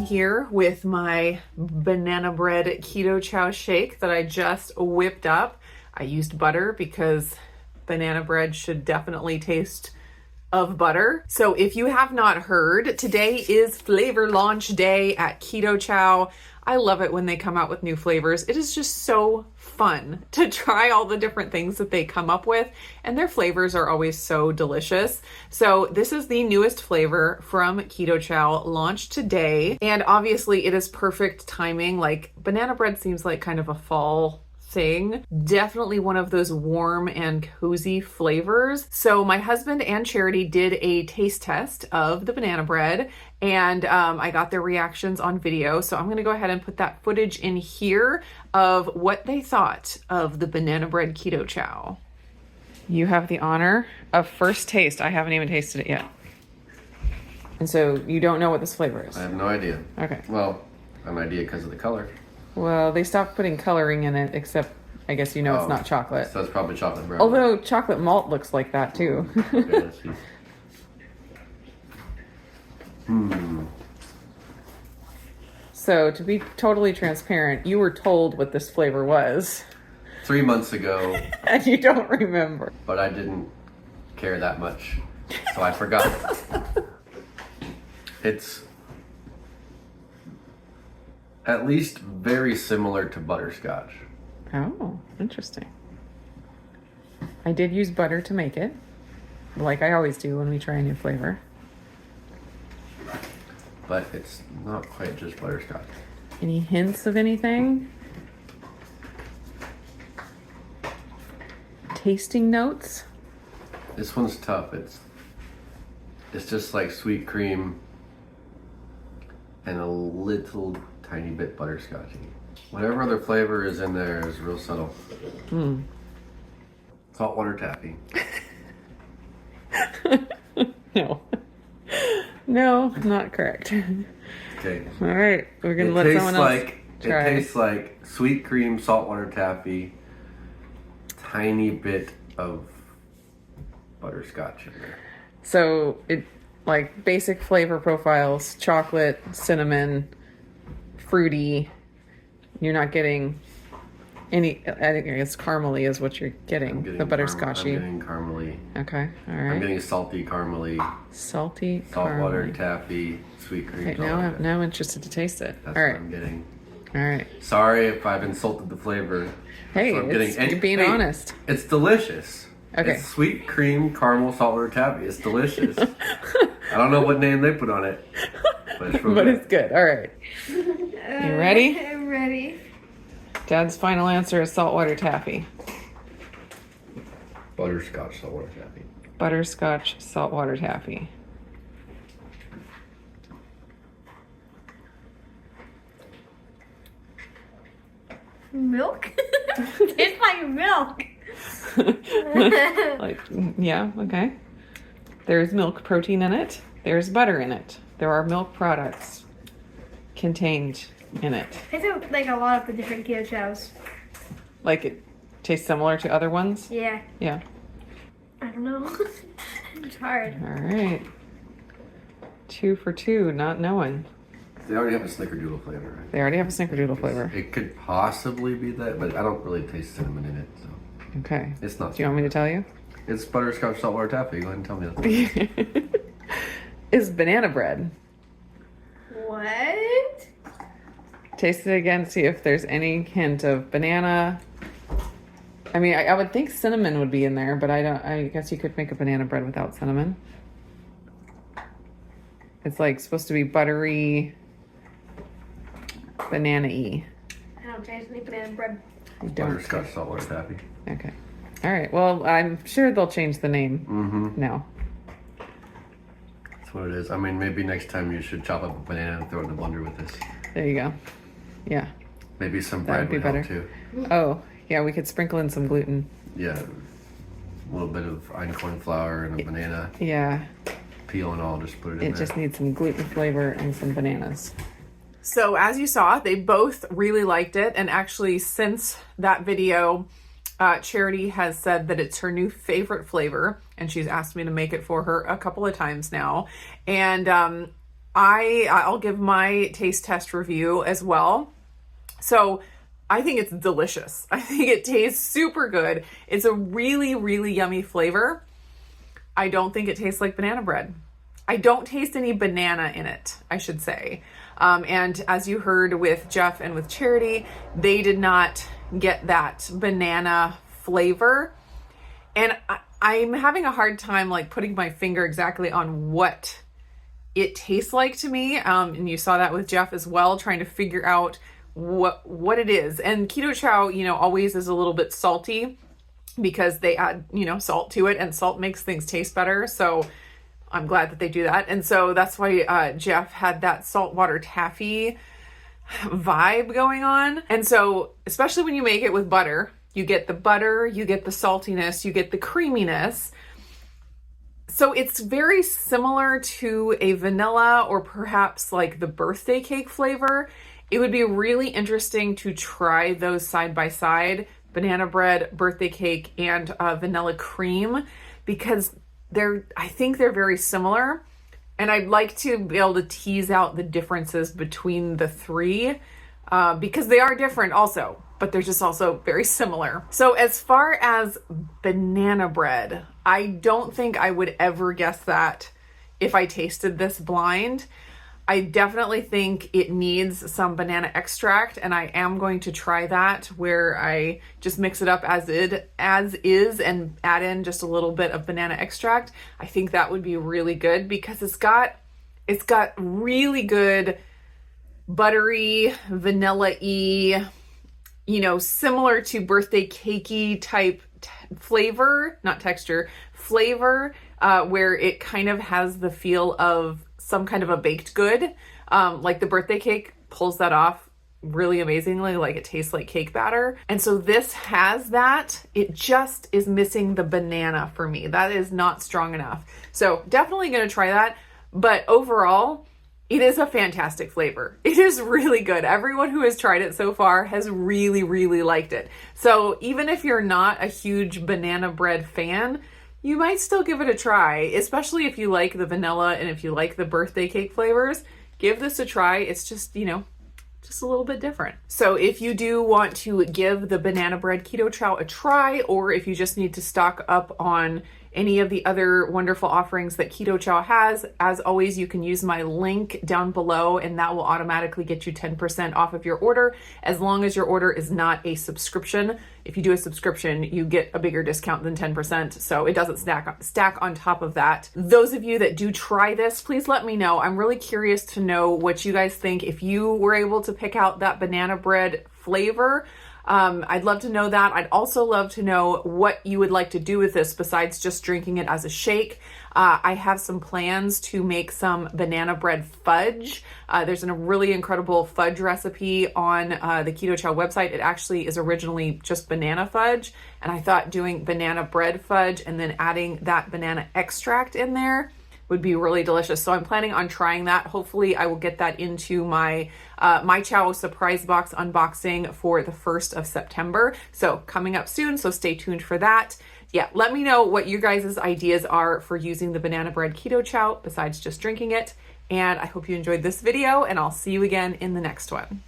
here with my banana bread keto chow shake that I just whipped up. I used butter because banana bread should definitely taste of butter. So if you have not heard, today is flavor launch day at Keto Chow. I love it when they come out with new flavors. It is just so fun to try all the different things that they come up with, and their flavors are always so delicious. So this is the newest flavor from Keto Chow, launched today, and obviously it is perfect timing. Like, banana bread seems like kind of a fall thing. Definitely one of those warm and cozy flavors. So my husband and Charity did a taste test of the banana bread, and I got their reactions on video. So I'm gonna go ahead and put that footage in here of what they thought of the banana bread keto chow. You have the honor of first taste. I haven't even tasted it yet. And so you don't know what this flavor is? I have no idea. Okay. Well, I have an idea because of the color. Well, they stopped putting coloring in it, except I guess you know it's not chocolate. So it's probably chocolate brown. Although chocolate malt looks like that too. Okay, let's see. So to be totally transparent, you were told what this flavor was. 3 months ago. And you don't remember. But I didn't care that much, so I forgot. It's at least very similar to butterscotch. Oh, interesting. I did use butter to make it, like I always do when we try a new flavor. But it's not quite just butterscotch. Any hints of anything? Tasting notes? This one's tough. It's just like sweet cream and a little tiny bit butterscotchy. Whatever other flavor is in there is real subtle. Saltwater taffy. No. No, not correct. Okay. All right, we're gonna let someone else try. It tastes like sweet cream, saltwater taffy, tiny bit of butterscotch in there. So it, like, basic flavor profiles: chocolate, cinnamon, fruity. You're not getting any. I think it's caramely is what you're getting. The butterscotchy. I'm getting caramely. Okay, all right. I'm getting salty caramely. Salty Saltwater caramely. Taffy, sweet cream. Okay, now I'm interested to taste it. That's all right. what I'm getting. All right. Sorry if I've insulted the flavor. Hey, So you're being honest. It's delicious. Okay. It's sweet cream caramel saltwater taffy. It's delicious. I don't know what name they put on it, but it's real But good. it's good. All right. You ready? I'm ready. Dad's final answer is saltwater taffy. Butterscotch saltwater taffy. Butterscotch saltwater taffy. Milk? It's like milk. Like, yeah, okay. There's milk protein in it. There's butter in it. There are milk products contained in it. I do like a lot of the different keto chows. Like, it tastes similar to other ones? Yeah. Yeah. I don't know. It's hard. All right. 2 for 2, not knowing. They already have a snickerdoodle flavor, right? They already have a snickerdoodle flavor. It could possibly be that, but I don't really taste cinnamon in it, so Okay. it's not. Do you want me to tell you? It's butterscotch saltwater taffy. Go ahead and tell me. Is banana bread. What? Taste it again, see if there's any hint of banana. I mean, I would think cinnamon would be in there, but I guess you could make a banana bread without cinnamon. It's like supposed to be buttery, banana-y. I don't taste any banana bread. You don't. Butterscotch saltwater taffy. Okay. All right. Well, I'm sure they'll change the name now. That's what it is. I mean, maybe next time you should chop up a banana and throw it in the blender with this. There you go. Yeah. Maybe some That bread would be would help better. too. Oh, yeah. We could sprinkle in some gluten. Yeah. A little bit of einkorn flour and a banana Yeah. peel and all. Just put it in It there. just needs some gluten flavor and some bananas. So as you saw, they both really liked it. And actually, since that video, Charity has said that it's her new favorite flavor. And she's asked me to make it for her a couple of times now. And I'll give my taste test review as well. So I think it's delicious. I think it tastes super good. It's a really, really yummy flavor. I don't think it tastes like banana bread. I don't taste any banana in it, I should say. And as you heard with Jeff and with Charity, they did not get that banana flavor. And I'm having a hard time like putting my finger exactly on what it tastes like to me. And you saw that with Jeff as well, trying to figure out what it is. And keto chow, you know, always is a little bit salty because they add, you know, salt to it, and salt makes things taste better. So I'm glad that they do that. And so that's why Jeff had that saltwater taffy vibe going on. And so, especially when you make it with butter, you get the butter, you get the saltiness, you get the creaminess. So it's very similar to a vanilla or perhaps like the birthday cake flavor. It would be really interesting to try those side by side, banana bread, birthday cake, and vanilla cream, because I think they're very similar. And I'd like to be able to tease out the differences between the three because they are different also, but they're just also very similar. So as far as banana bread, I don't think I would ever guess that if I tasted this blind. I definitely think it needs some banana extract, and I am going to try that where I just mix it up as is and add in just a little bit of banana extract. I think that would be really good because it's got really good buttery, vanilla-y, you know, similar to birthday cakey type flavor, not texture, flavor, where it kind of has the feel of some kind of a baked good. Like the birthday cake pulls that off really amazingly, like it tastes like cake batter. And so this has that. It just is missing the banana for me. That is not strong enough. So definitely going to try that. But overall, it is a fantastic flavor. It is really good. Everyone who has tried it so far has really, really liked it. So even if you're not a huge banana bread fan, you might still give it a try, especially if you like the vanilla and if you like the birthday cake flavors. Give this a try. It's just, you know, just a little bit different. So if you do want to give the banana bread keto chow a try, or if you just need to stock up on any of the other wonderful offerings that Keto Chow has, as always, you can use my link down below and that will automatically get you 10% off of your order, as long as your order is not a subscription. If you do a subscription, you get a bigger discount than 10%, so it doesn't stack on top of that. Those of you that do try this, please let me know. I'm really curious to know what you guys think. If you were able to pick out that banana bread flavor, I'd love to know that. I'd also love to know what you would like to do with this besides just drinking it as a shake. I have some plans to make some banana bread fudge. There's a really incredible fudge recipe on the Keto Chow website. It actually is originally just banana fudge, and I thought doing banana bread fudge and then adding that banana extract in there would be really delicious. So I'm planning on trying that. Hopefully I will get that into my My Chow surprise box unboxing for the 1st of September. So coming up soon, so stay tuned for that. Yeah, let me know what your guys' ideas are for using the banana bread keto chow besides just drinking it. And I hope you enjoyed this video, and I'll see you again in the next one.